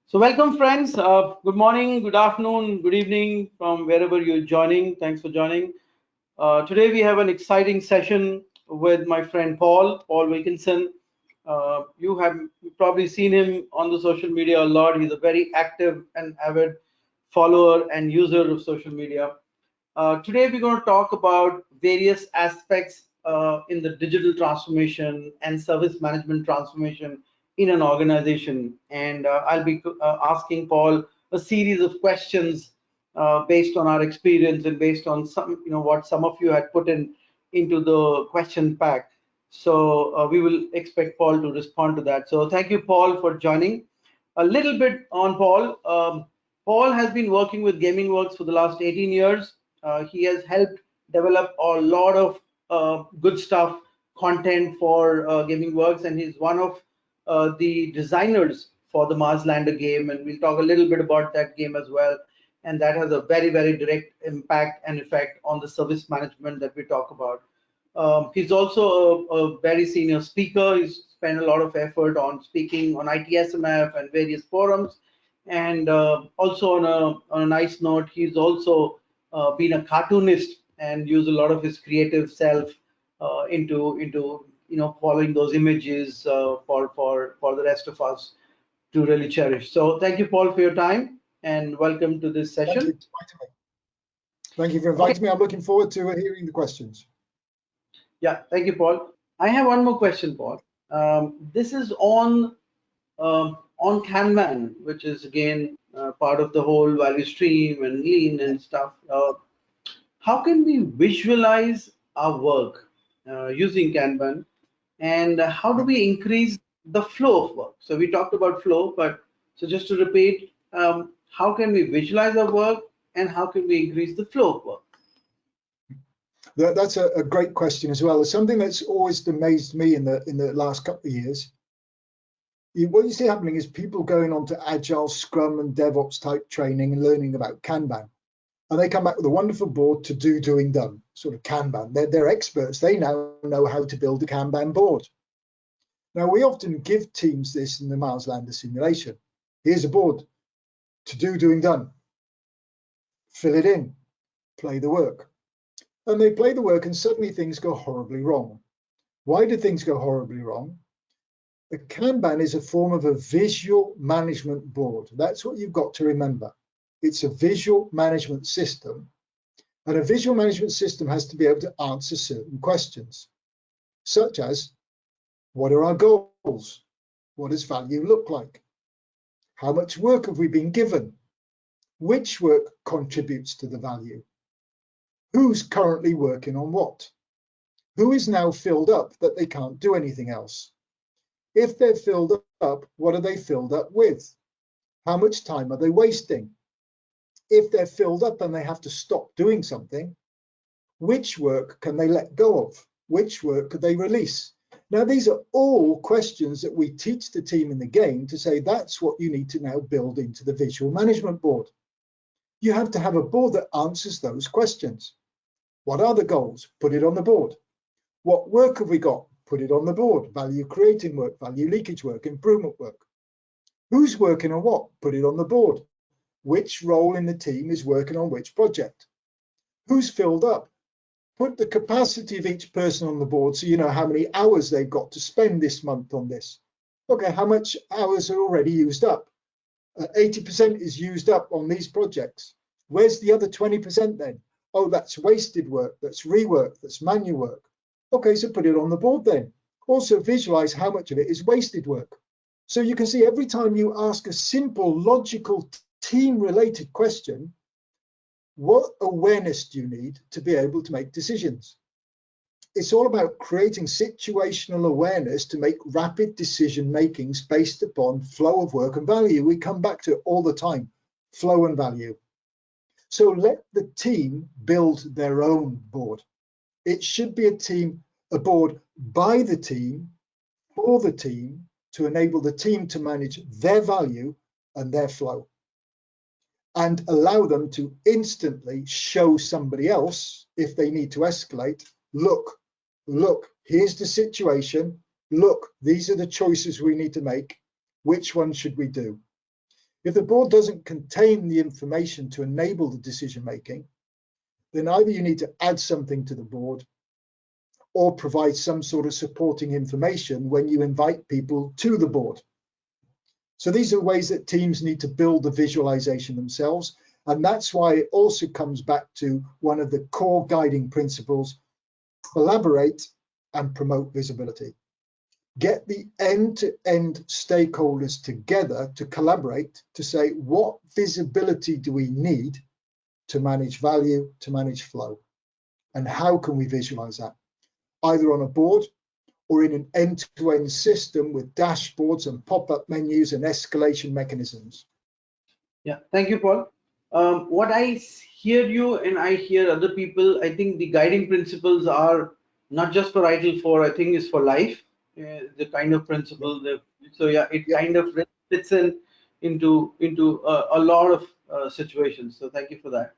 So, welcome, friends. Good morning, good afternoon, good evening from wherever you're joining. Thanks for joining. Today, we have an exciting session with my friend Paul Wilkinson. You have probably seen him on the social media a lot. He's a very active and avid follower and user of social media. Today, we're going to talk about various aspects in the digital transformation and service management transformation in an organization. And I'll be asking Paul a series of questions based on our experience and based on what some of you had put into the question pack. So we will expect Paul to respond to that. So thank you, Paul, for joining. A little bit on Paul. Paul has been working with Gaming Works for the last 18 years. He has helped develop a lot of good stuff, content for Gaming Works, and he's one of the designers for the Mars Lander game, and we'll talk a little bit about that game as well. And that has a very, very direct impact and effect on the service management that we talk about. He's also a very senior speaker. He's spent a lot of effort on speaking on ITSMF and various forums. And also on a nice note, he's also been a cartoonist and used a lot of his creative self into following those images for the rest of us to really cherish. So thank you, Paul, for your time and welcome to this Thank you session. for inviting me. Thank you for Okay. inviting me. I'm looking forward to hearing the questions. Yeah, thank you, Paul. I have one more question, Paul. This is on Kanban, which is again part of the whole value stream and lean and stuff. How can we visualize our work using Kanban, and how do we increase the flow of work? So we talked about flow, but so just to repeat, how can we visualize our work, and how can we increase the flow of work? That's a great question as well. It's something that's always amazed me in the last couple of years. What you see happening is people going on to Agile, Scrum, and DevOps type training and learning about Kanban. And they come back with a wonderful board to do, doing, done, sort of Kanban. They're experts. They now know how to build a Kanban board. Now, we often give teams this in the Mars Lander simulation. Here's a board to do, doing, done. Fill it in, play the work. And they play the work and suddenly things go horribly wrong. Why do things go horribly wrong? A Kanban is a form of a visual management board. That's what you've got to remember. It's a visual management system, and a visual management system has to be able to answer certain questions, such as, what are our goals? What does value look like? How much work have we been given? Which work contributes to the value? Who's currently working on what? Who is now filled up that they can't do anything else? If they're filled up, what are they filled up with? How much time are they wasting? If they're filled up and they have to stop doing something, which work can they let go of? Which work could they release? Now, these are all questions that we teach the team in the game to say that's what you need to now build into the visual management board. You have to have a board that answers those questions. What are the goals? Put it on the board. What work have we got? Put it on the board. Value creating work, value leakage work, improvement work. Who's working on what? Put it on the board. Which role in the team is working on which project? Who's filled up? Put the capacity of each person on the board so you know how many hours they've got to spend this month on this. Okay, how much hours are already used up? 80% is used up on these projects. Where's the other 20% then? Oh, that's wasted work, that's rework, that's manual work. Okay, so put it on the board then. Also visualize how much of it is wasted work. So you can see every time you ask a simple, logical, team-related question, what awareness do you need to be able to make decisions? It's all about creating situational awareness to make rapid decision makings based upon flow of work and value. We come back to it all the time, flow and value. So let the team build their own board. It should be a board by the team, for the team, to enable the team to manage their value and their flow, and allow them to instantly show somebody else if they need to escalate, look, here's the situation, look, these are the choices we need to make, which one should we do? If the board doesn't contain the information to enable the decision making, then either you need to add something to the board or provide some sort of supporting information when you invite people to the board. So these are ways that teams need to build the visualization themselves. And that's why it also comes back to one of the core guiding principles: collaborate and promote visibility. Get the end-to-end stakeholders together to collaborate to say, what visibility do we need to manage value, to manage flow? And how can we visualize that? Either on a board or in an end-to-end system with dashboards and pop-up menus and escalation mechanisms. Yeah, thank you, Paul. What I hear you and I hear other people, I think the guiding principles are not just for ITIL 4, I think is for life, the kind of principle. So yeah, it kind of fits into a lot of situations. So thank you for that.